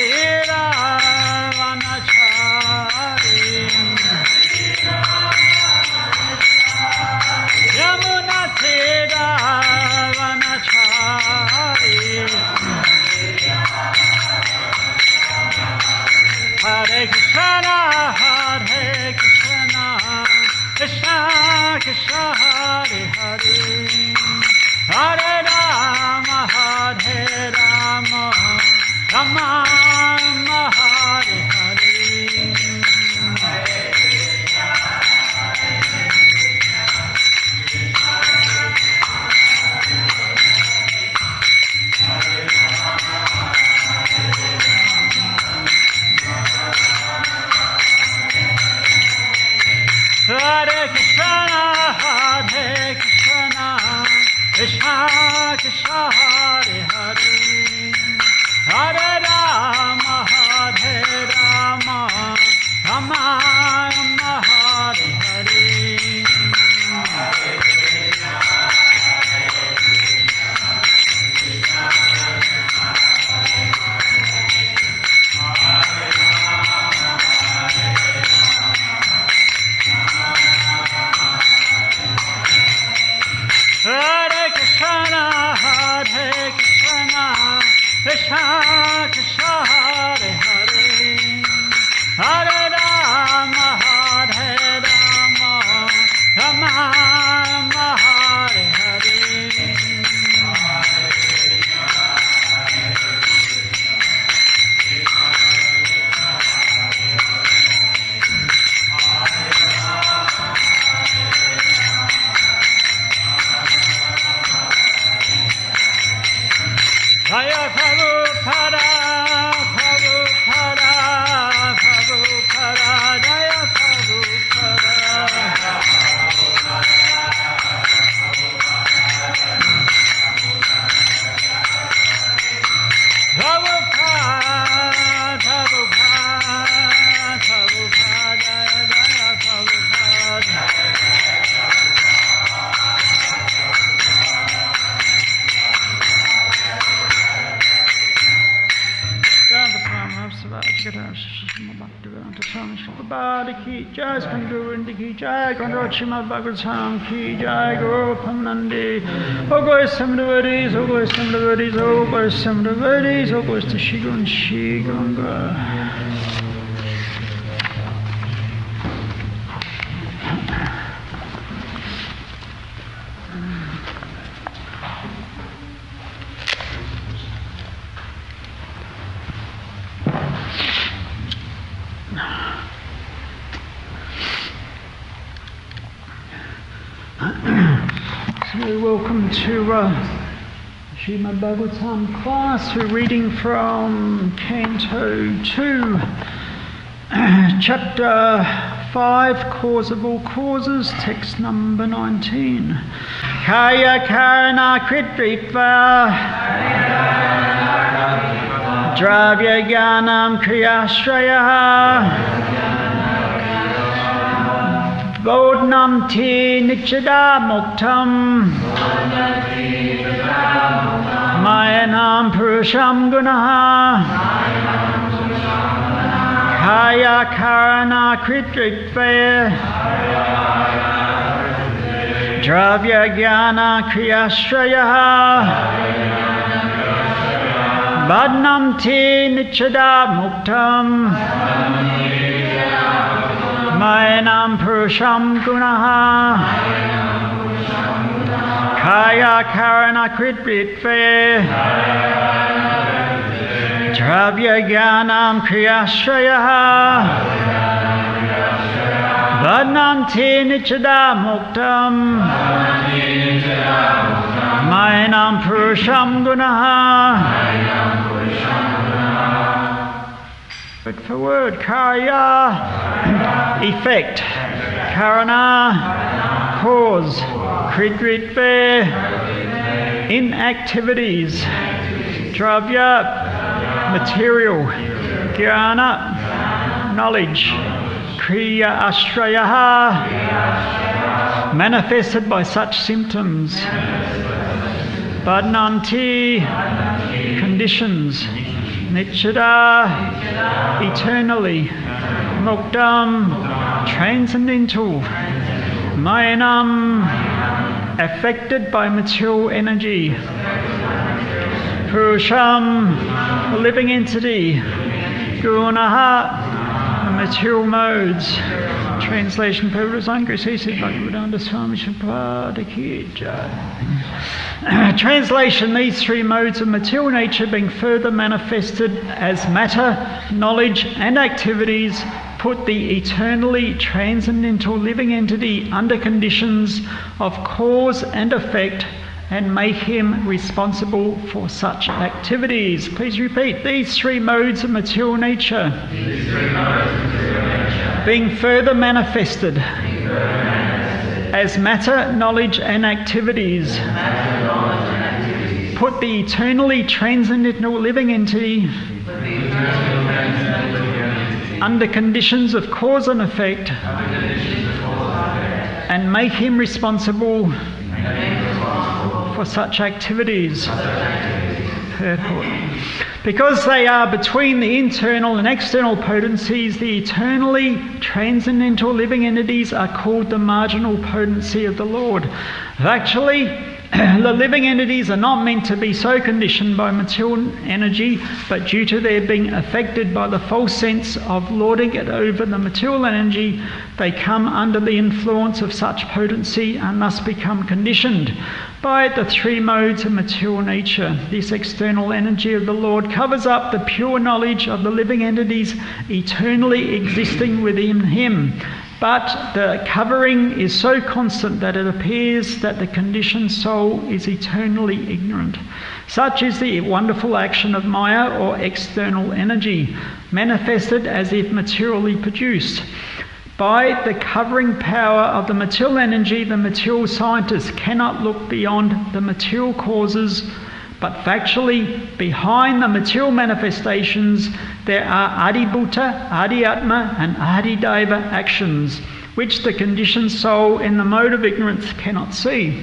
Tira Vanachari Yamuna Tira Vanachari Hare Krishna, Hare Krishna, Krishna Krishna, Hare Hare, Hare Rama, Hare Rama, Rama Rama, Hare Hare. Hare Krishna, Hare Krishna, Krishna Krishna, Hare Hare, Hare Rama, Hare Rama, Rama Rama, Hare Hare. Hare Krishna, Hare Krishna, Krishna Krishna, Hare Hare, Hare Rama, Hare Rama, Rama Rama, Hare Hare. Jaya Prabhupada, Prabhupada, Prabhupada, Jaya Prabhupada. Prabhupada, Prabhupada, Prabhupada, Jaya Prabhupada. Jai Srimad Bhagavatam ki jai, Guru Pamanandi, O Gosam Devotees, O Gosam Devotees, O Gosam Devotees, O Gosam Shigun Shiganga. So welcome to Srimad Bhagavatam class. We're reading from Canto 2, Chapter 5, Cause of All Causes, text number 19. Kaya Karana Kritritva Dravya Gyanam Kriyashraya Bodhnam ti nichada muktam Mayanam purusham gunaha Kaya karana kritritve Dravya gyana kriyashraya Bodhnam ti nichada muktam Mayanam purusham gunaha Kaya karana kritritve Dravya gyanam kriyashraya Vadnanti nichada muktam Mayanam purusham gunaha. Word for word, karya, effect, karana, cause, kritritve, inactivities, dravya, material, jnana, knowledge, kriya ashrayaha, manifested by such symptoms, badnanti, conditions, Nityada, eternally. Muktam, transcendental. Mayanam, affected by material energy. Purusham, a living entity. Gunaha, the material modes. Translation, Prabhu Sangha Bhagavatam Swami Shabbat Ki Jai. Translation, these three modes of material nature being further manifested as matter, knowledge and activities put the eternally transcendental living entity under conditions of cause and effect and make him responsible for such activities. Please repeat, these three modes of material nature being further manifested as matter, knowledge and activities put the eternally transcendental living entity under conditions of cause and effect and make him responsible for such activities. Purport. Because they are between the internal and external potencies, the eternally transcendental living entities are called the marginal potency of the Lord. Actually, the living entities are not meant to be so conditioned by material energy, but due to their being affected by the false sense of lording it over the material energy, they come under the influence of such potency and thus become conditioned by the three modes of material nature. This external energy of the Lord covers up the pure knowledge of the living entities eternally existing within him. But the covering is so constant that it appears that the conditioned soul is eternally ignorant. Such is the wonderful action of Maya, or external energy, manifested as if materially produced. By the covering power of the material energy, the material scientist cannot look beyond the material causes, but factually, behind the material manifestations, there are Adibhuta, Adiatma and Adidaiva actions, which the conditioned soul in the mode of ignorance cannot see.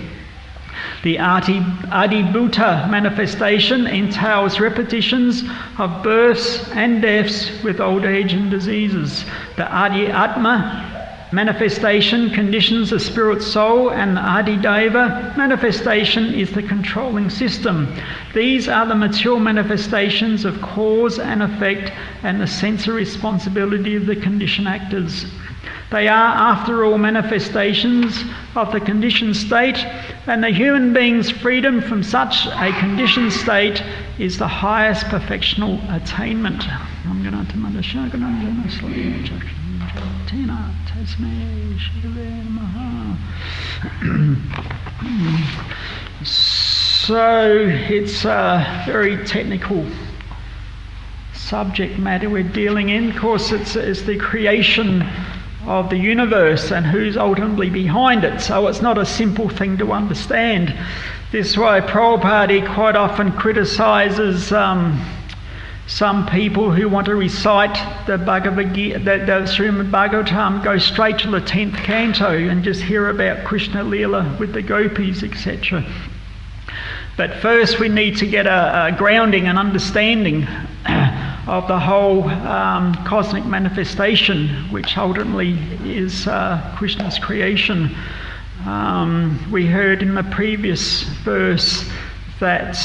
The Adibhuta manifestation entails repetitions of births and deaths with old age and diseases. The Adiatma manifestation conditions the spirit soul, and the Adidaiva manifestation is the controlling system. These are the material manifestations of cause and effect and the sense of responsibility of the conditioned actors. They are, after all, manifestations of the conditioned state, and the human being's freedom from such a conditioned state is the highest perfectional attainment. So it's a very technical subject matter we're dealing in. Of course, it's the creation of the universe and who's ultimately behind it. So it's not a simple thing to understand. This is why Prabhupada quite often criticises some people who want to recite the Bhagavad Gita, the Srimad Bhagavatam, go straight to the 10th canto and just hear about Krishna Leela with the gopis, etc. But first we need to get a grounding and understanding of the whole cosmic manifestation, which ultimately is Krishna's creation. We heard in the previous verse that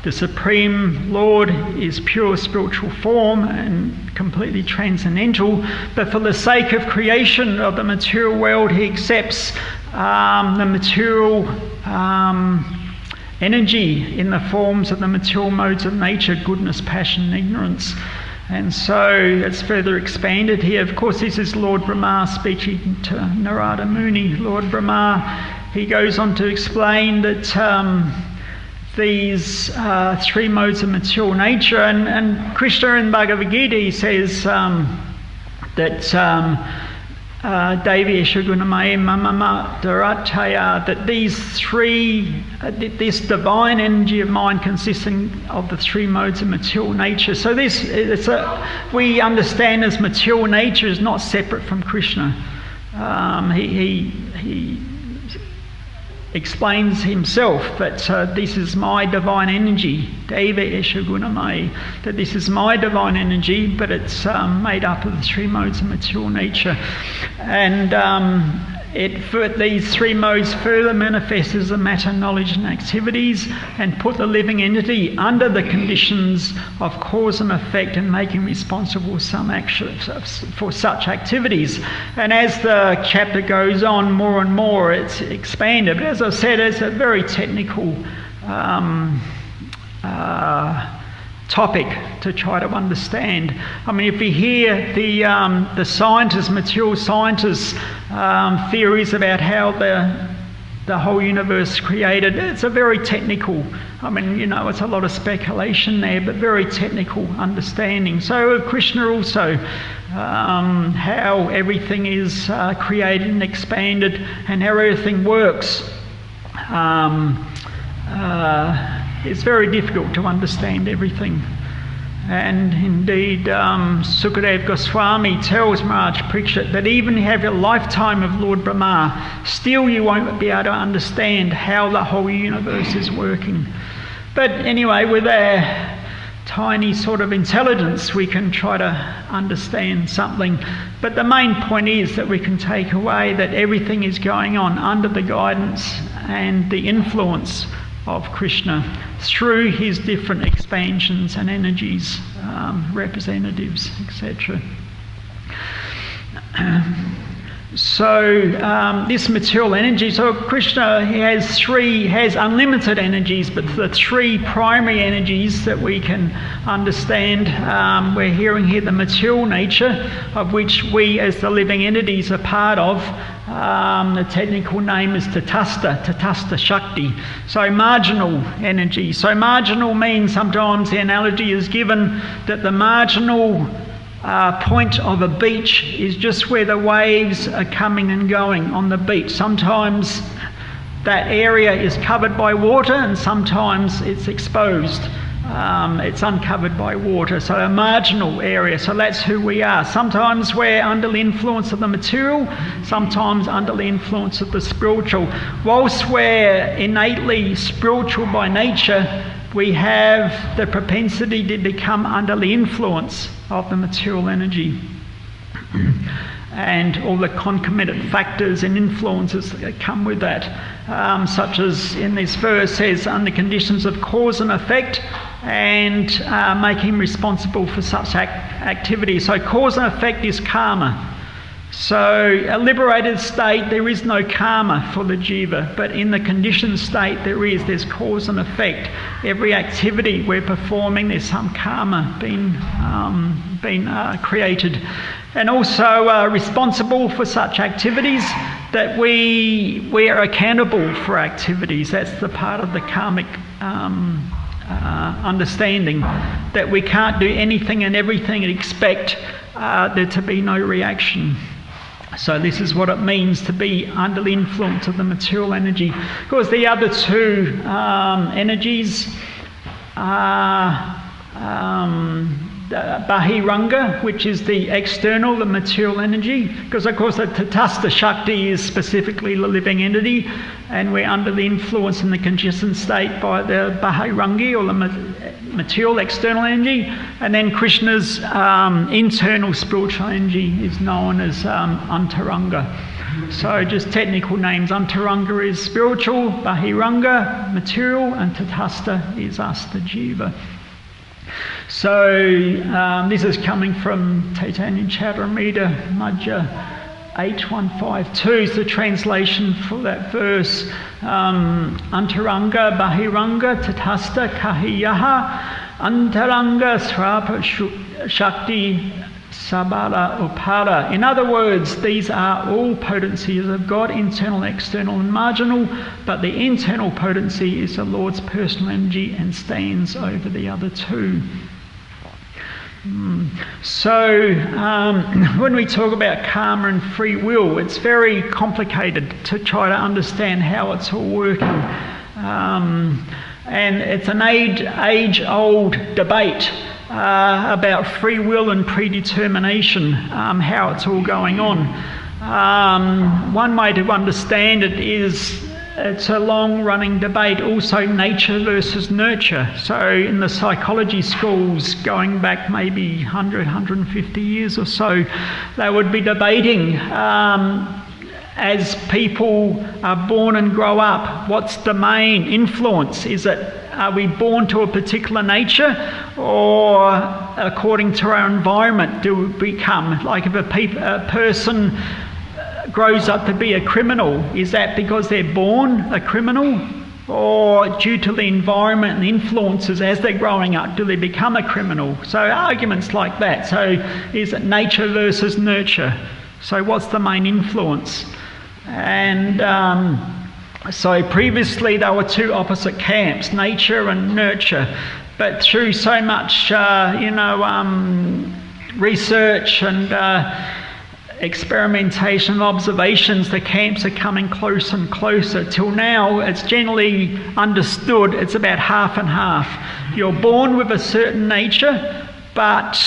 the Supreme Lord is pure spiritual form and completely transcendental, but for the sake of creation of the material world, he accepts the material energy in the forms of the material modes of nature, goodness, passion, and ignorance. And so it's further expanded here. Of course, this is Lord Brahma speaking to Narada Muni. Lord Brahma, he goes on to explain that these three modes of material nature, and Krishna in Bhagavad Gita, he says that Devi Shagunamaya Mamama Dharataya, that these three, this divine energy of mind consisting of the three modes of material nature. So this, we understand as material nature is not separate from Krishna. He explains himself that this is my divine energy, Deva Esha Gunamai, that this is my divine energy, but it's made up of the three modes of material nature. And these three modes further manifest as a matter, knowledge and activities, and put the living entity under the conditions of cause and effect and make him responsible for such activities. And as the chapter goes on more and more, it's expanded. But as I said, it's a very technical topic to try to understand. I mean, if you hear the scientists, material scientists' theories about how the whole universe is created, it's a very technical, I mean, you know, it's a lot of speculation there, but very technical understanding. So Krishna also, how everything is created and expanded and how everything works. It's very difficult to understand everything. And indeed, Sukadeva Goswami tells Maharaj Parikshit that even if you have a lifetime of Lord Brahma, still you won't be able to understand how the whole universe is working. But anyway, with our tiny sort of intelligence, we can try to understand something. But the main point is that we can take away that everything is going on under the guidance and the influence of Krishna through his different expansions and energies, representatives, etc. So this material energy, so Krishna has unlimited energies, but the three primary energies that we can understand, we're hearing here the material nature, of which we as the living entities are part of. The technical name is Tatastha Shakti. So marginal energy. So marginal means, sometimes the analogy is given that the marginal point of a beach is just where the waves are coming and going on the beach. Sometimes that area is covered by water and sometimes it's exposed. It's uncovered by water, so a marginal area. So that's who we are. Sometimes we're under the influence of the material, sometimes under the influence of the spiritual. Whilst we're innately spiritual by nature, we have the propensity to become under the influence of the material energy. And all the concomitant factors and influences that come with that, such as in this verse says, under conditions of cause and effect, and make him responsible for such activity. So cause and effect is karma. So a liberated state, there is no karma for the jiva, but in the conditioned state there's cause and effect. Every activity we're performing, there's some karma being created. And also responsible for such activities, that we are accountable for activities. That's the part of the karmic understanding, that we can't do anything and everything and expect there to be no reaction. So this is what it means to be under the influence of the material energy. Of course, the other two energies are Bahiranga, which is the external, the material energy, because of course the Tatastha Shakti is specifically the living entity, and we're under the influence in the conditioned state by the Bahirangi, or the material external energy, and then Krishna's internal spiritual energy is known as Antaranga. So just technical names, Antaranga is spiritual, Bahiranga material, and Tatastha is us, the jiva. So this is coming from Titanic Chaturamrita Madhya 8152 is the translation for that verse. Antaranga Bahiranga Tatastha Kahiyaha Antaranga Srapa Shakti Sabala Upara. In other words, these are all potencies of God, internal, external and marginal, but the internal potency is the Lord's personal energy and stands over the other two. So when we talk about karma and free will, it's very complicated to try to understand how it's all working. And it's an age-old debate about free will and predetermination, how it's all going on. One way to understand it is it's a long-running debate, also nature versus nurture. So in the psychology schools, going back maybe 100, 150 years or so, they would be debating as people are born and grow up, what's the main influence? Are we born to a particular nature, or according to our environment do we become? Like if a person grows up to be a criminal, is that because they're born a criminal, or due to the environment and influences as they're growing up, do they become a criminal? So arguments like that. So is it nature versus nurture? So what's the main influence? And so previously there were two opposite camps, nature and nurture. But through so much, research and experimentation and observations, the camps are coming closer and closer. Till now, it's generally understood it's about half and half. You're born with a certain nature, but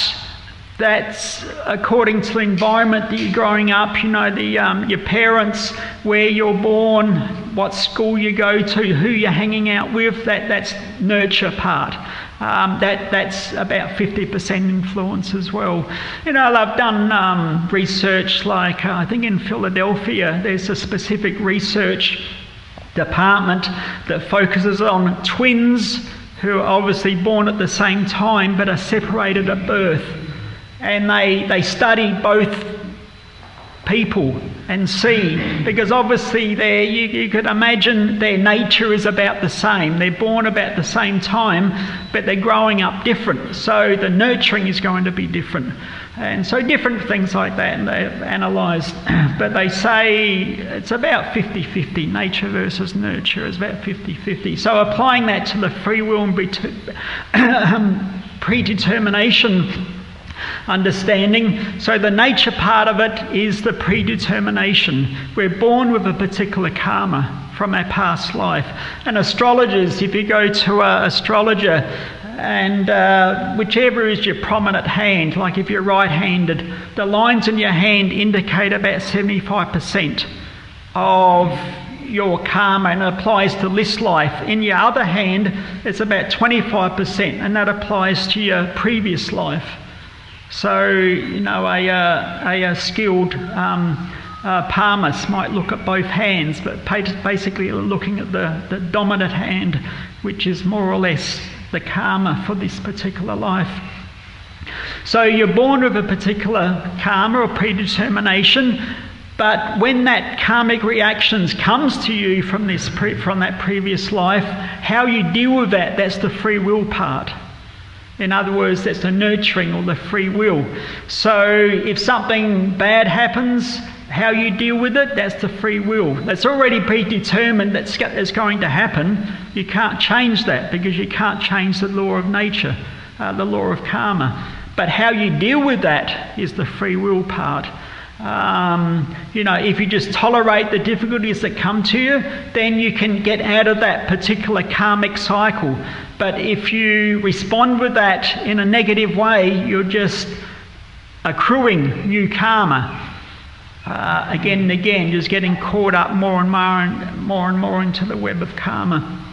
that's according to the environment that you're growing up, your parents, where you're born, what school you go to, who you're hanging out with, that's nurture part. That's about 50% influence as well. I've done research like, I think in Philadelphia, there's a specific research department that focuses on twins who are obviously born at the same time but are separated at birth. And they study both people and see, because obviously you could imagine their nature is about the same. They're born about the same time, but they're growing up different. So the nurturing is going to be different. And so different things like that, and they've analysed. But they say it's about 50-50, nature versus nurture is about 50-50. So applying that to the free will and predetermination understanding. So the nature part of it is the predetermination. We're born with a particular karma from our past life. And astrologers, if you go to an astrologer, and whichever is your prominent hand, like if you're right-handed, the lines in your hand indicate about 75% of your karma, and it applies to this life. In your other hand, it's about 25%, and that applies to your previous life. So, a skilled palmist might look at both hands, but basically looking at the dominant hand, which is more or less the karma for this particular life. So you're born with a particular karma or predetermination, but when that karmic reactions comes to you from that previous life, how you deal with that's the free will part. In other words, that's the nurturing or the free will. So if something bad happens, how you deal with it, that's the free will. That's already predetermined that's going to happen. You can't change that because you can't change the law of nature, the law of karma. But how you deal with that is the free will part. If you just tolerate the difficulties that come to you, then you can get out of that particular karmic cycle. But if you respond with that in a negative way, you're just accruing new karma. Again and again, just getting caught up more and more into the web of karma.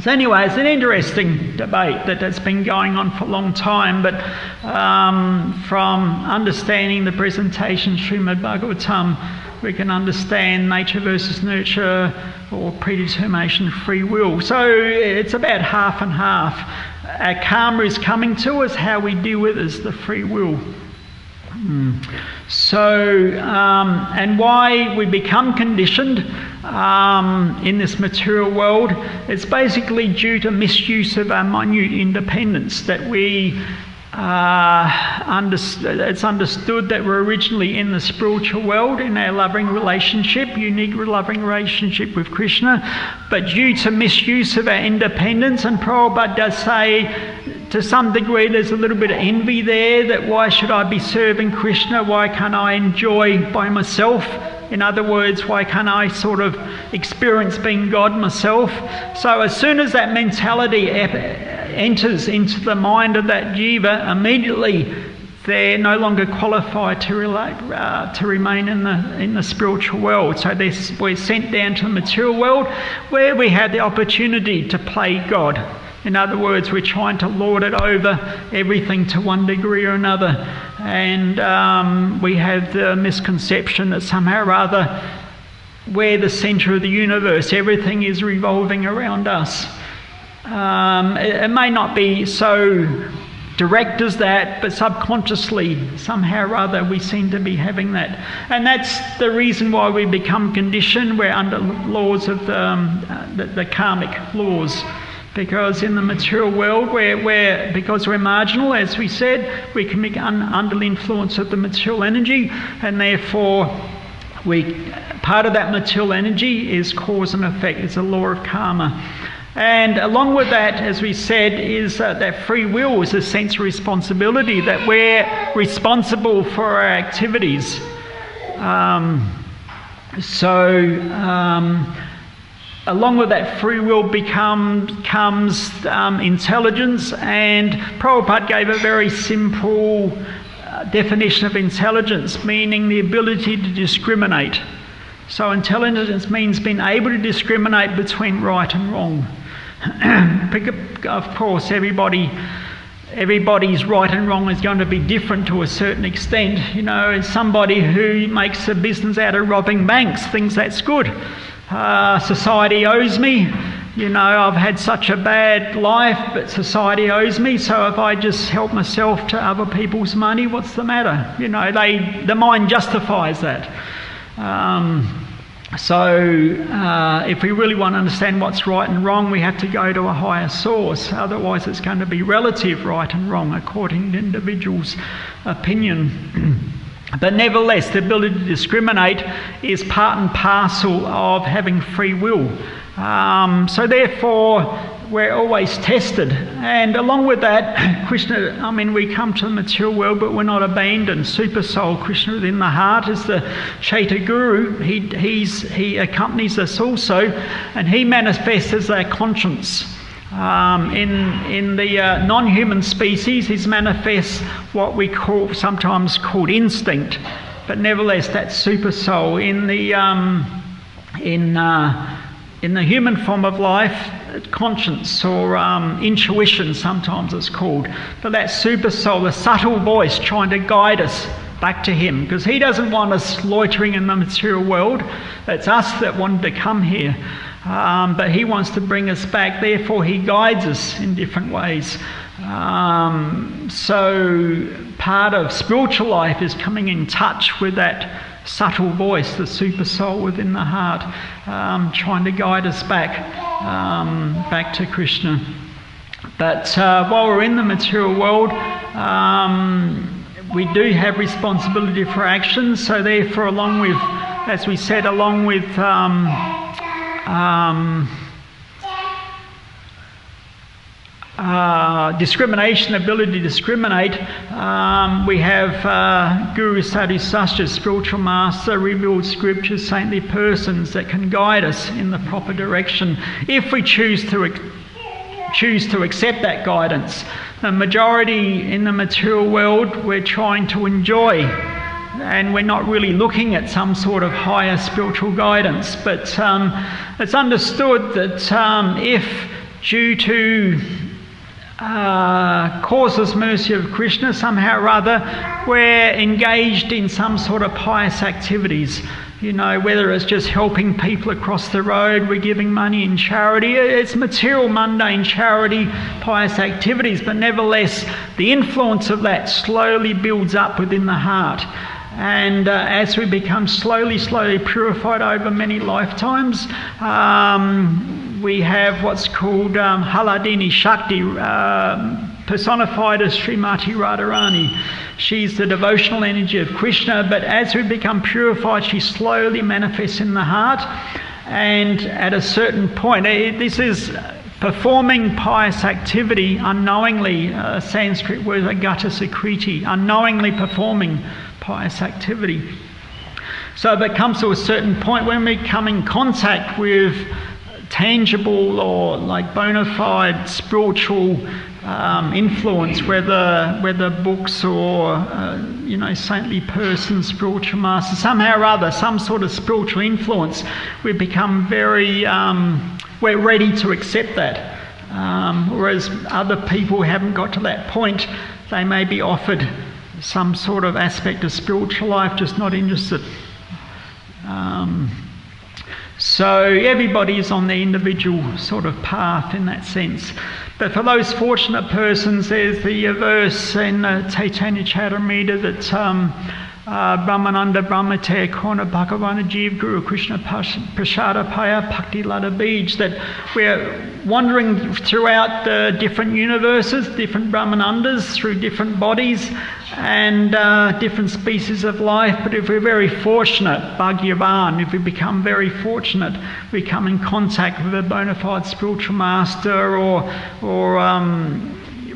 So anyway, it's an interesting debate that's been going on for a long time, but from understanding the presentation Srimad Bhagavatam, we can understand nature versus nurture or predetermination, free will. So it's about half and half. Our karma is coming to us, how we deal with it is the free will. So, and why we become conditioned in this material world, it's basically due to misuse of our minute independence, that we it's understood that we're originally in the spiritual world in our loving relationship, unique loving relationship with Krishna, but due to misuse of our independence, and Prabhupada does say to some degree there's a little bit of envy there, that why should I be serving Krishna, why can't I enjoy by myself? In other words, why can't I sort of experience being God myself? So as soon as that mentality enters into the mind of that jiva, immediately they're no longer qualified to remain in the spiritual world. So we're sent down to the material world where we have the opportunity to play God. In other words, we're trying to lord it over everything to one degree or another. And we have the misconception that somehow or other we're the centre of the universe. Everything is revolving around us. It may not be so direct as that, but subconsciously, somehow or other, we seem to be having that. And that's the reason why we become conditioned. We're under laws of the karmic laws. Because in the material world, because we're marginal, as we said, we can be under the influence of the material energy, and therefore part of that material energy is cause and effect. It's a law of karma. And along with that, as we said, is that free will is a sense of responsibility, that we're responsible for our activities. Along with that free will comes intelligence, and Prabhupada gave a very simple definition of intelligence, meaning the ability to discriminate. So intelligence means being able to discriminate between right and wrong. Of course, everybody's right and wrong is going to be different to a certain extent. Somebody who makes a business out of robbing banks thinks that's good. Society owes me. I've had such a bad life, but society owes me, so if I just help myself to other people's money, what's the matter? The mind justifies that. If we really want to understand what's right and wrong, we have to go to a higher source. Otherwise, it's going to be relative right and wrong according to individuals' opinion. But nevertheless, the ability to discriminate is part and parcel of having free will. So therefore, we're always tested. And along with that, Krishna, we come to the material world, but we're not abandoned. Super Soul, Krishna within the heart, is the Chaita Guru. He accompanies us also, and he manifests as our conscience. In the non-human species, he manifests what we sometimes called instinct, but nevertheless, that's Super Soul. In the human form of life, conscience or intuition sometimes it's called. But that super soul, the subtle voice trying to guide us back to him, because he doesn't want us loitering in the material world. It's us that wanted to come here. But he wants to bring us back. Therefore, he guides us in different ways. So part of spiritual life is coming in touch with that subtle voice, the super soul within the heart, trying to guide us back to Krishna. But while we're in the material world, we do have responsibility for actions. So therefore, along with, as we said, along with discrimination, ability to discriminate, we have Guru Sadhu Sastra, spiritual master, revealed scriptures, saintly persons that can guide us in the proper direction if we choose to accept that guidance. The majority in the material world we're trying to enjoy, and we're not really looking at some sort of higher spiritual guidance. But it's understood that if due to causeless mercy of Krishna, somehow or other, we're engaged in some sort of pious activities, whether it's just helping people across the road, we're giving money in charity, it's material, mundane charity, pious activities, but nevertheless, the influence of that slowly builds up within the heart. And as we become slowly purified over many lifetimes, we have what's called Haladini Shakti, personified as Srimati Radharani. She's the devotional energy of Krishna, but as we become purified, she slowly manifests in the heart. And at a certain point, this is performing pious activity unknowingly, Sanskrit word agata sakriti, unknowingly performing pious activity. So if it comes to a certain point when we come in contact with tangible or like bona fide spiritual influence, whether books or saintly persons, spiritual masters, somehow or other, some sort of spiritual influence, we become very we're ready to accept that. Whereas other people who haven't got to that point, they may be offered some sort of aspect of spiritual life, just not interested. So everybody is on their individual sort of path in that sense. But for those fortunate persons, there's the verse in Titanic Chaturmita that Brahmananda Brahmate Kona Bhagavana Jeev Guru Krishna Prashada Paya Bhakti Lada Bij, that we're wandering throughout the different universes, different Brahmanandas, through different bodies and different species of life. But if we're very fortunate, Bhagyavan, if we become very fortunate, we come in contact with a bona fide spiritual master or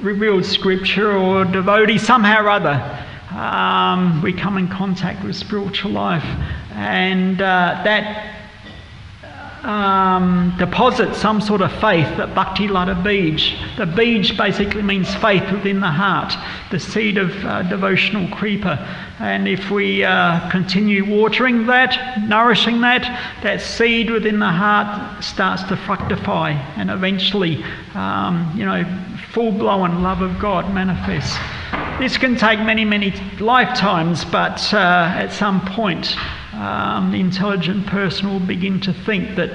revealed scripture or devotee, somehow or other. We come in contact with spiritual life, and that deposits some sort of faith, that Bhakti Lada Bij. The Bij basically means faith within the heart, the seed of devotional creeper. And if we continue watering that, nourishing that seed within the heart starts to fructify, and eventually, full-blown love of God manifests. This can take many, many lifetimes, but at some point, the intelligent person will begin to think that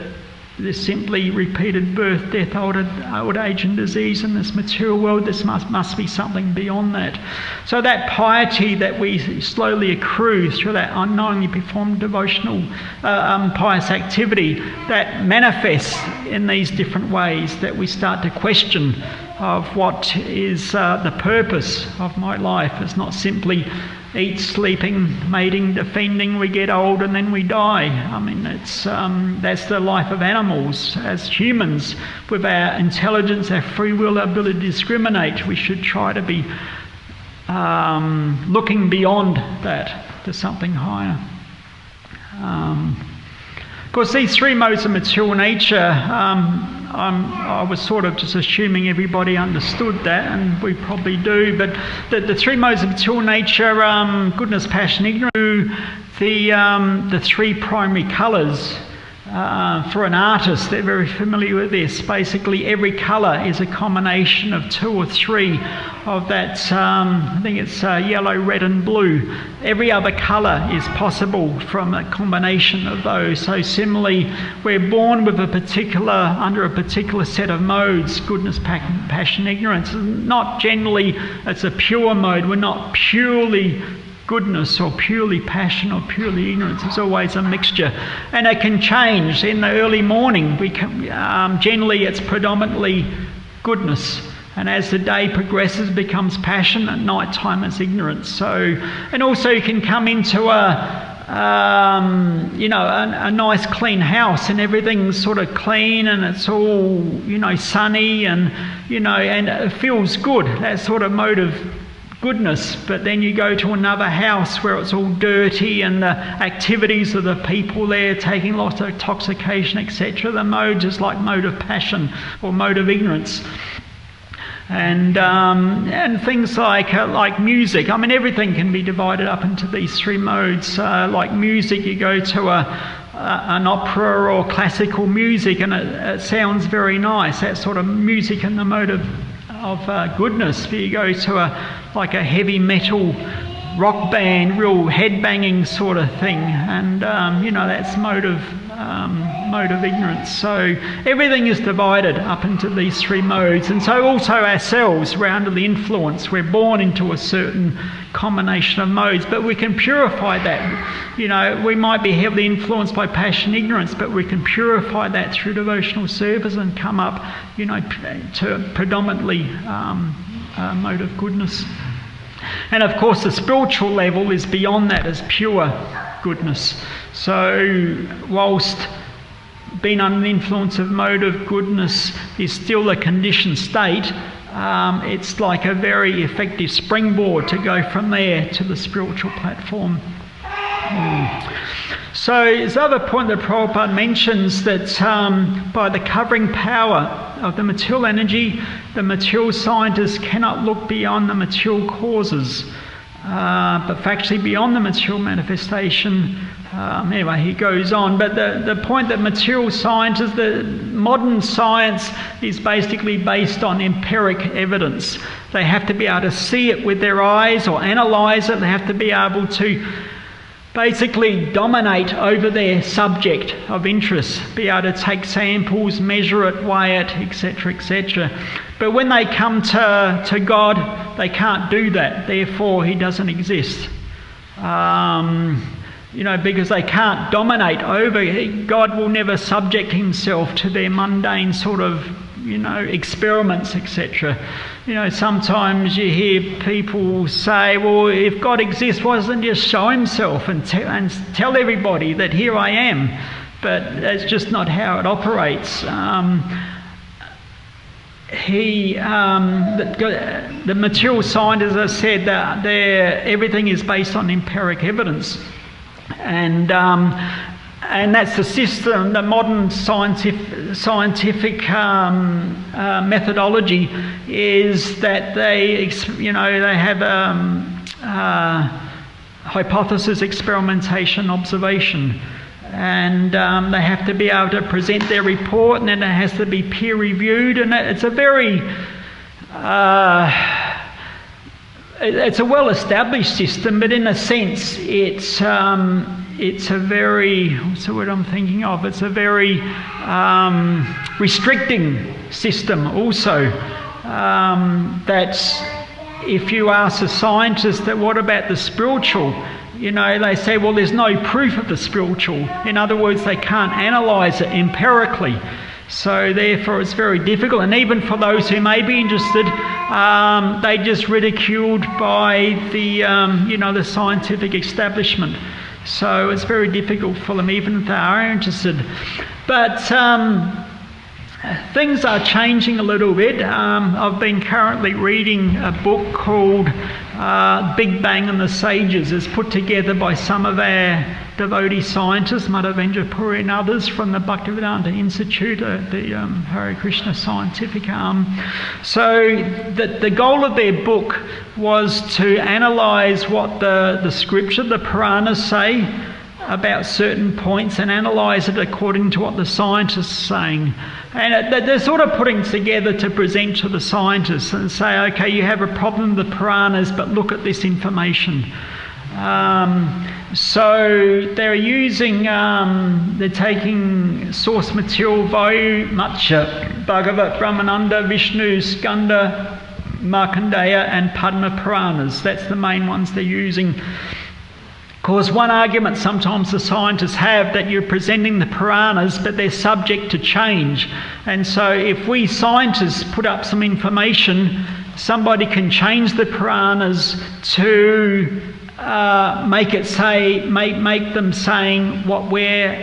there's simply repeated birth, death, old age and disease in this material world. This must be something beyond that. So that piety that we slowly accrue through that unknowingly performed devotional pious activity, that manifests in these different ways, that we start to question of what is the purpose of my life. It's not simply eat, sleeping, mating, defending, we get old and then we die. I mean, that's the life of animals. As humans, with our intelligence, our free will, our ability to discriminate, we should try to be looking beyond that to something higher. Of course, these three modes of material nature, I was sort of just assuming everybody understood that, and we probably do, but the three modes of material nature, goodness, passion, ignorance, the three primary colours. For an artist, they're very familiar with this. Basically, every colour is a combination of two or three of that, I think it's yellow, red and blue. Every other colour is possible from a combination of those. So similarly, we're born with under a particular set of modes, goodness, passion, ignorance. Not generally, it's a pure mode. We're not purely goodness or purely passion or purely ignorance. It's always a mixture, and it can change. In the early morning, we can, generally it's predominantly goodness, and as the day progresses, becomes passion. At night time, it's ignorance. So, and also you can come into a nice clean house, and everything's sort of clean, and it's all sunny, and and it feels good. That sort of mode of goodness. But then you go to another house where it's all dirty, and the activities of the people there taking lots of intoxication, etc. The mode is like mode of passion or mode of ignorance. And things like music. I mean, everything can be divided up into these three modes. Like music, you go to an opera or classical music, and it sounds very nice. That sort of music in the mode of goodness. If you go to a heavy metal rock band, real head-banging sort of thing, and that's mode of ignorance. So everything is divided up into these three modes, and so also ourselves, we're under the influence. We're born into a certain combination of modes, but we can purify that. We might be heavily influenced by passion, ignorance, but we can purify that through devotional service and come up, to predominantly mode of goodness. And of course, the spiritual level is beyond that, as pure goodness. So whilst being under the influence of mode of goodness is still a conditioned state, it's like a very effective springboard to go from there to the spiritual platform. So this other point that Prabhupada mentions, that by the covering power of the material energy, the material scientists cannot look beyond the material causes, but factually beyond the material manifestation. Anyway, he goes on, but the point that material scientists, the modern science is basically based on empiric evidence. They have to be able to see it with their eyes or analyse it. They have to be able to basically dominate over their subject of interest, be able to take samples, measure it, weigh it, etc., etc. But when they come to God, they can't do that. Therefore, he doesn't exist. Because they can't dominate over. God will never subject himself to their mundane sort of, experiments, etc. Sometimes you hear people say, well, if God exists, why doesn't he just show himself and tell everybody that here I am? But that's just not how it operates. The material scientists, as I said, that everything is based on empiric evidence. And that's the system. The modern scientific methodology is that they have hypothesis, experimentation, observation, and they have to be able to present their report, and then it has to be peer reviewed, and it's a very it's a well-established system, but in a sense, it's a very, what's the word I'm thinking of? It's a very restricting system also. That's, if you ask a scientist that what about the spiritual, they say, well, there's no proof of the spiritual. In other words, they can't analyse it empirically. So therefore it's very difficult, and even for those who may be interested, they're just ridiculed by the the scientific establishment. So it's very difficult for them, even if they are interested. But things are changing a little bit. I've been currently reading a book called Big Bang and the Sages. It's put together by some of our devotee scientists, Madhavendra Puri and others from the Bhaktivedanta Institute, the Hare Krishna scientific arm. So the goal of their book was to analyse what the scripture, the Puranas say about certain points, and analyse it according to what the scientists are saying. And they're sort of putting together to present to the scientists and say, okay, you have a problem with the Puranas, but look at this information. So they're using, they're taking source material, Vayu, Matsya, Bhagavat, Brahmananda, Vishnu, Skanda, Markandeya and Padma Puranas. That's the main ones they're using. Of course, one argument sometimes the scientists have, that you're presenting the Puranas, but they're subject to change. And so if we scientists put up some information, somebody can change the Puranas to make it say, make them saying what we're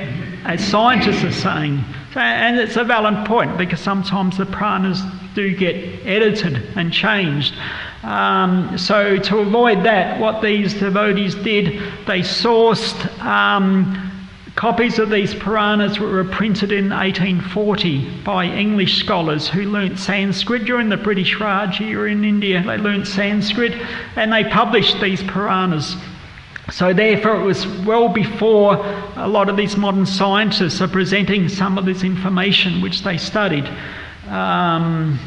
as scientists are saying. And it's a valid point, because sometimes the Puranas do get edited and changed. So to avoid that, what these devotees did, they sourced copies of these Puranas that were printed in 1840 by English scholars who learnt Sanskrit during the British Raj era in India. They learnt Sanskrit and they published these Puranas. So therefore it was well before a lot of these modern scientists are presenting some of this information which they studied. And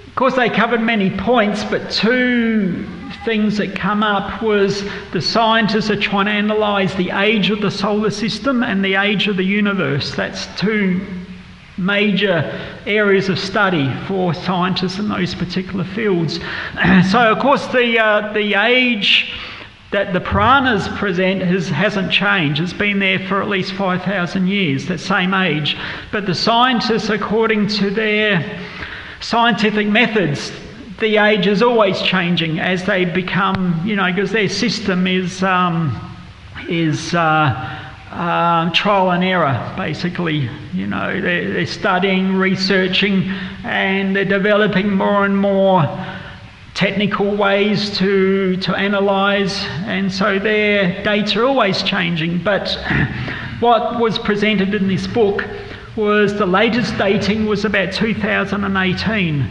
of course they covered many points, but two things that come up was the scientists are trying to analyse the age of the solar system and the age of the universe. That's two major areas of study for scientists in those particular fields. So of course the age that the Puranas present hasn't changed. It's been there for at least 5,000 years, that same age. But the scientists, according to their scientific methods, the age is always changing as they become, because their system is trial and error, basically. They're studying, researching, and they're developing more and more technical ways to analyse, and so their dates are always changing. But what was presented in this book was the latest dating was about 2018.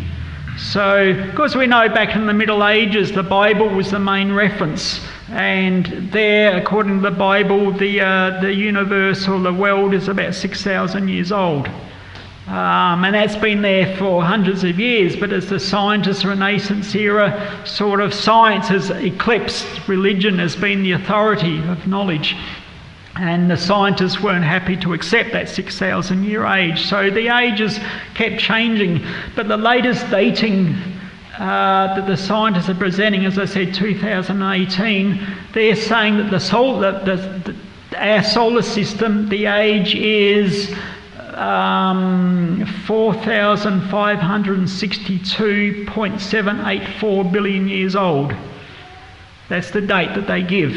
So, of course, we know back in the Middle Ages the Bible was the main reference, and there, according to the Bible, the universe or the world is about 6,000 years old. And that's been there for hundreds of years, but as the scientist Renaissance era, sort of science has eclipsed religion as being the authority of knowledge. And the scientists weren't happy to accept that 6,000 year age. So the ages kept changing. But the latest dating that the scientists are presenting, as I said, 2018, they're saying that our solar system, the age is 4,562.784 billion years old. That's the date that they give.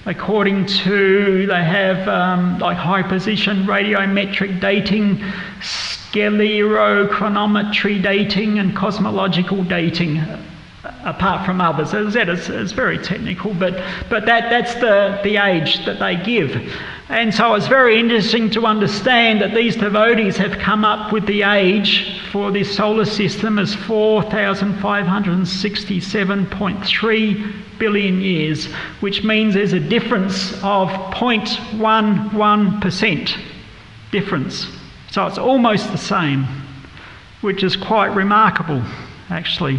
According to, they have like high precision radiometric dating, sclerochronometry dating, and cosmological dating, apart from others. As I said, it's very technical, but that's the age that they give. And so it's very interesting to understand that these devotees have come up with the age for this solar system as 4,567.3 billion years, which means there's a difference of 0.11% difference. So it's almost the same, which is quite remarkable, actually.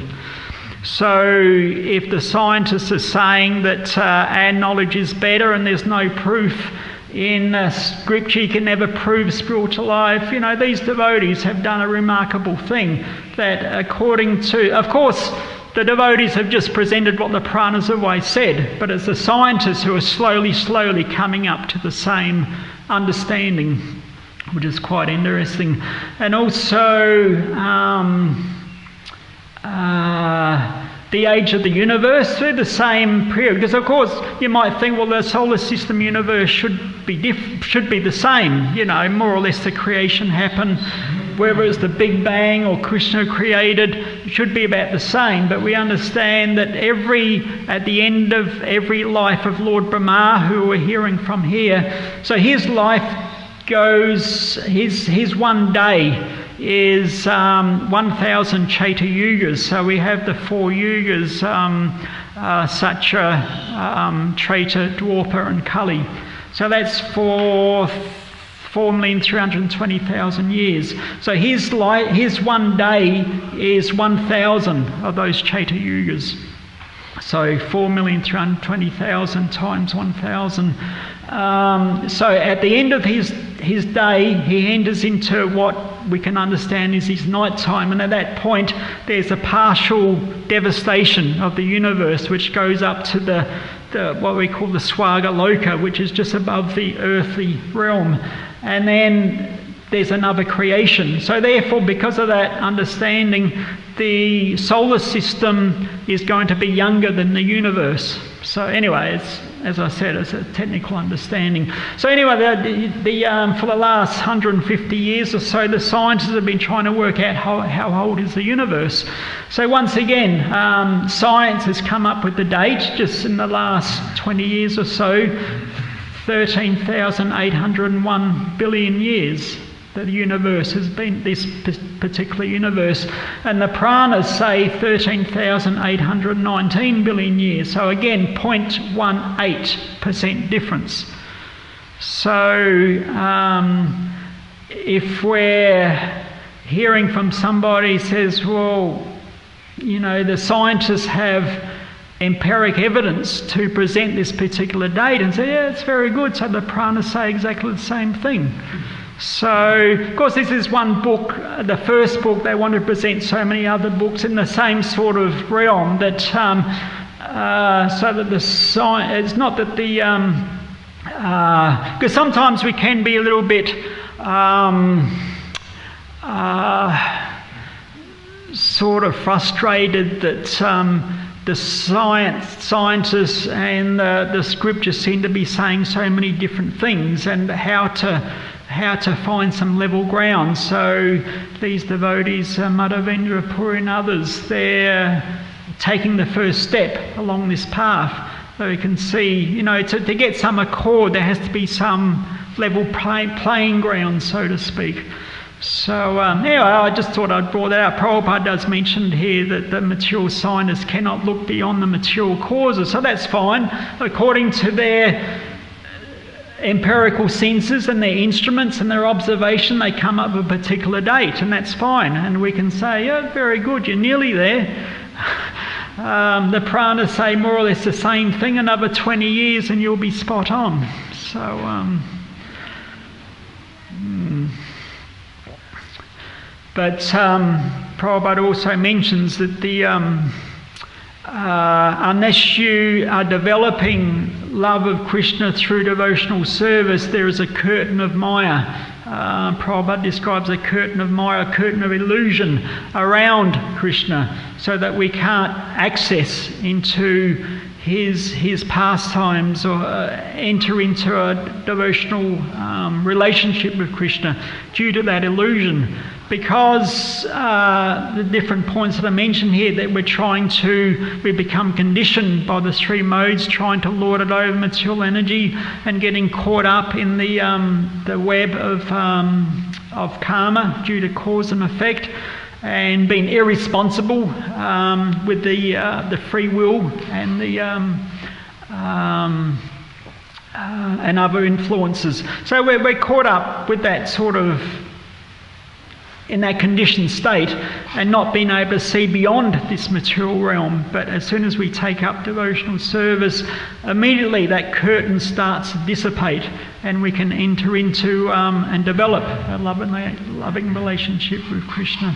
So if the scientists are saying that our knowledge is better and there's no proof in scripture, you can never prove spiritual life, you know, these devotees have done a remarkable thing that according to, of course, the devotees have just presented what the Puranas have always said, but it's the scientists who are slowly coming up to the same understanding, which is quite interesting. And also the age of the universe through the same period, because of course you might think, well, the solar system universe should be the same, you know, more or less the creation happened, whether it's the Big Bang or Krishna created, it should be about the same. But we understand that at the end of every life of Lord Brahma, who we're hearing from here, so his life goes, his one day is 1,000 Chaita Yugas. So we have the 4 Yugas, Satya, Treta, Dwapara and Kali. So that's 4,320,000 years. So his one day is 1,000 of those Chaita Yugas. So 4,320,000 times 1,000. So at the end of his day, he enters into what we can understand is his night time, and at that point there's a partial devastation of the universe, which goes up to the what we call the Swarga Loka, which is just above the earthly realm, and then there's another creation. So therefore, because of that understanding, the solar system is going to be younger than the universe. So anyway, it's, as I said, it's a technical understanding. So anyway, for the last 150 years or so, the scientists have been trying to work out how old is the universe. So once again, science has come up with the date just in the last 20 years or so, 13,801 billion years that the universe has been, this particular universe. And the Puranas say 13,819 billion years. So again, 0.18% difference. So if we're hearing from somebody who says, well, you know, the scientists have empiric evidence to present this particular date, and say, yeah, it's very good. So the Puranas say exactly the same thing. So, of course, this is one book, the first book. They want to present so many other books in the same sort of realm, that so that the science, it's not that the, because sometimes we can be a little bit sort of frustrated that the scientists and the scriptures seem to be saying so many different things, and how to find some level ground. So these devotees, Madhavendra Puri and others, they're taking the first step along this path. So we can see, to get some accord, there has to be some level playing ground, so to speak. So anyway, I just thought I'd draw that out. Prabhupada does mention here that the mature scientists cannot look beyond the mature causes, so that's fine. According to their empirical senses and their instruments and their observation, they come up with a particular date, and that's fine. And we can say, yeah, very good, you're nearly there. The Puranas say more or less the same thing, another 20 years and you'll be spot on. So, But Prabhupada also mentions that unless you are developing love of Krishna through devotional service, there is a curtain of Maya. Prabhupada describes a curtain of Maya, a curtain of illusion around Krishna, so that we can't access into his pastimes or enter into a devotional relationship with Krishna due to that illusion. Because the different points that I mentioned here, that we become conditioned by the three modes, trying to lord it over material energy and getting caught up in the web of karma due to cause and effect, and being irresponsible with the free will and the and other influences. So we're caught up with that sort of, in that conditioned state, and not being able to see beyond this material realm. But as soon as we take up devotional service, immediately that curtain starts to dissipate, and we can enter into and develop a loving relationship with Krishna.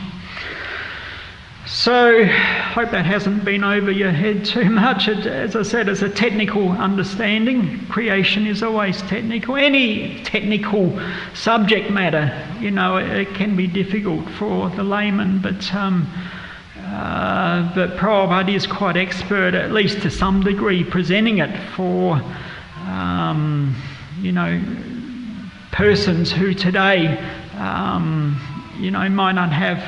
So, hope that hasn't been over your head too much. As I said, it's a technical understanding. Creation is always technical. Any technical subject matter, it can be difficult for the layman, but Prabhupada is quite expert, at least to some degree, presenting it for, persons who today, might not have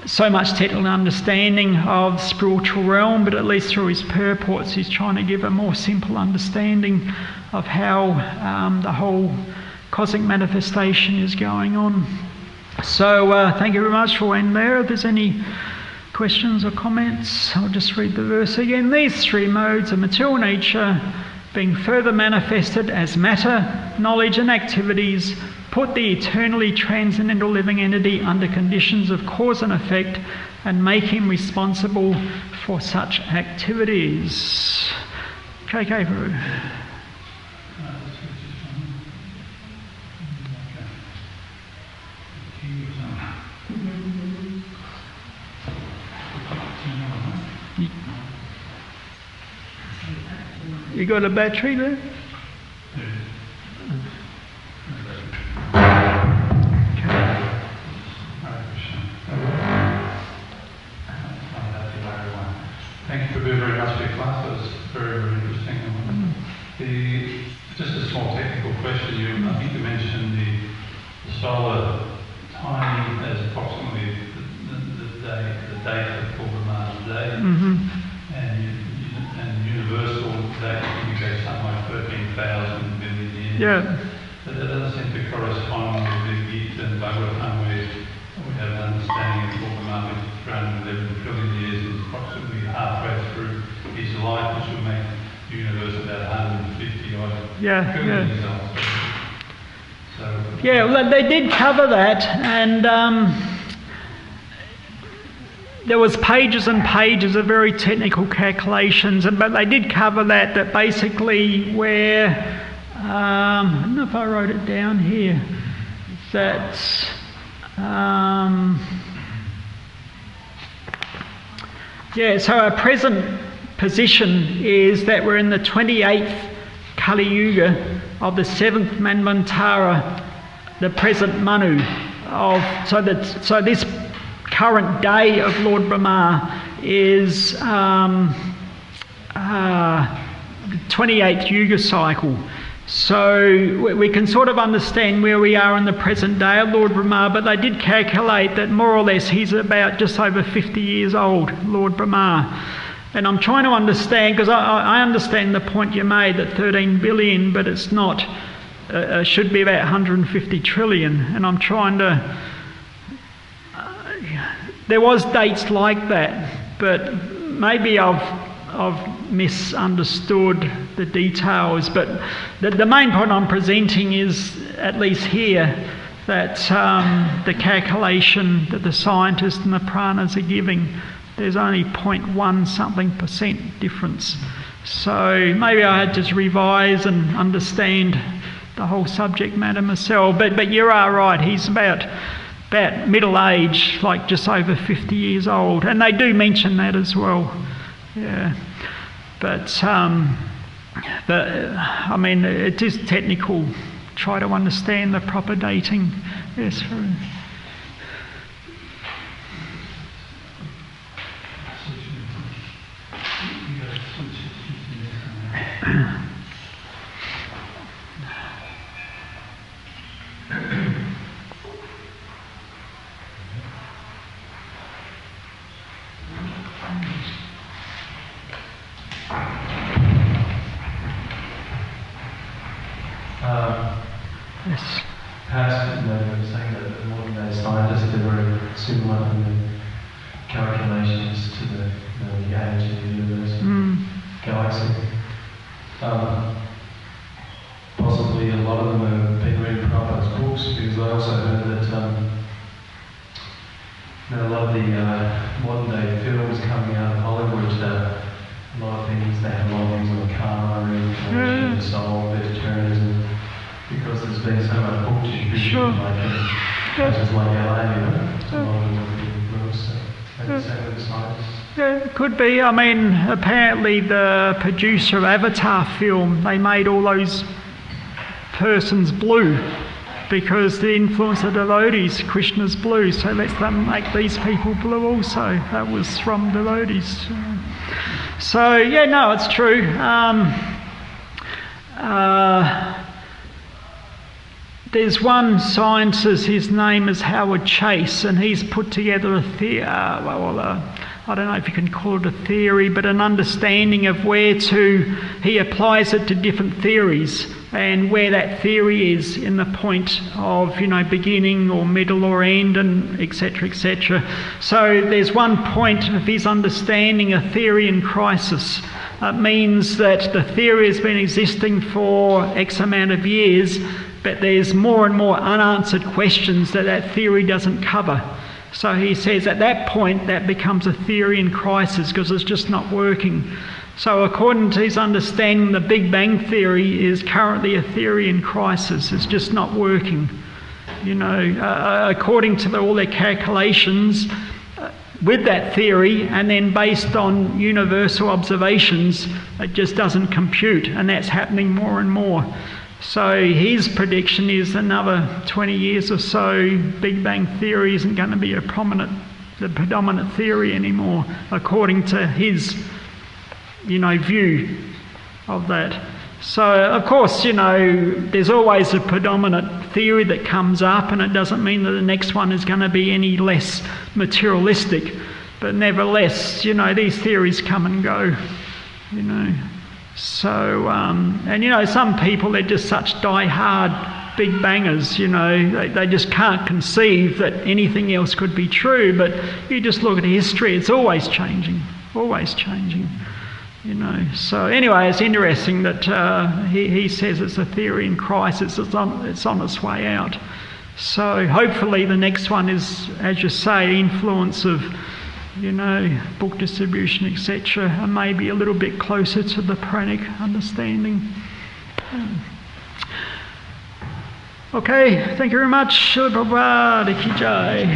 so much technical understanding of spiritual realm, but at least through his purports he's trying to give a more simple understanding of how the whole cosmic manifestation is going on. So thank you very much for waiting there. If there's any questions or comments, I'll just read the verse again. These three modes of material nature, being further manifested as matter, knowledge and activities, put the eternally transcendental living entity under conditions of cause and effect and make him responsible for such activities. KK Prabhu. You got a battery there? Thank you very much for your class. That was very, very interesting. Just a small technical question. I think you mentioned the solar timing as approximately the date of Purnama's day, and universal date indicates something like 13,000 billion years. Yeah. But that doesn't seem to correspond with the Gita and Bhagavatam, where we have an understanding of Purnama is 311 trillion years, is approximately halfway through his life, which will make the universe about 150 odd trillion years old. Yeah, well, they did cover that, and there was pages and pages of very technical calculations, but they did cover that basically where, I don't know if I wrote it down here, that so our present position is that we're in the 28th Kali Yuga of the 7th Manvantara, the present Manu. So this current day of Lord Brahma is 28th Yuga cycle. So we can sort of understand where we are in the present day of Lord Brahma, but they did calculate that more or less he's about just over 50 years old, Lord Brahma. And I'm trying to understand, because I understand the point you made that 13 billion, but it's not, should be about 150 trillion. And I'm trying to, there was dates like that, but maybe I've misunderstood the details, but the main point I'm presenting is, at least here, that the calculation that the scientists and the pranas are giving, there's only 0.1 something % difference. So maybe I had to revise and understand the whole subject matter myself, but you are right, he's about middle age, like just over 50 years old, and they do mention that as well. Yeah, but I mean, it is technical. Try to understand the proper dating. Yes. Yes. Perhaps they were saying that the modern day scientists are very similar in the calculations to the age of the universe, galaxy. Possibly a lot of them have been reading Prabhupada's books, because I also heard that a lot of the modern day films coming out of Hollywood, a lot of things, they have a lot of things on karma, reincarnation, the soul, vegetarianism, because there's been so much book distribution, places like LA, a lot of them are being influenced, so maybe same with the scientists. Yeah, it could be. I mean, apparently the producer of Avatar film, they made all those persons blue because the influence of devotees, Krishna's blue, so let's them make these people blue also. That was from devotees. So, yeah, no, it's true. There's one scientist, his name is Howard Chase, and he's put together a theory, I don't know if you can call it a theory, but an understanding of he applies it to different theories and where that theory is in the point of, beginning or middle or end, and etc., etc. So there's one point of his understanding, a theory in crisis. It means that the theory has been existing for X amount of years, but there's more and more unanswered questions that theory doesn't cover. So he says at that point that becomes a theory in crisis because it's just not working. So according to his understanding, the Big Bang Theory is currently a theory in crisis. It's just not working. According to all their calculations with that theory, and then based on universal observations, it just doesn't compute, and that's happening more and more. So his prediction is another 20 years or so, Big Bang Theory isn't going to be the predominant theory anymore, according to his, view of that. So, of course, there's always a predominant theory that comes up, and it doesn't mean that the next one is going to be any less materialistic. But nevertheless, these theories come and go, So, some people, they're just such die-hard big bangers, they just can't conceive that anything else could be true. But you just look at history, it's always changing. So anyway, it's interesting that he says it's a theory in crisis, it's on its way out. So hopefully the next one is, as you say, influence of book distribution, etc., and maybe a little bit closer to the pranic understanding. Okay, thank you very much. Srila Prabhupada ki jai.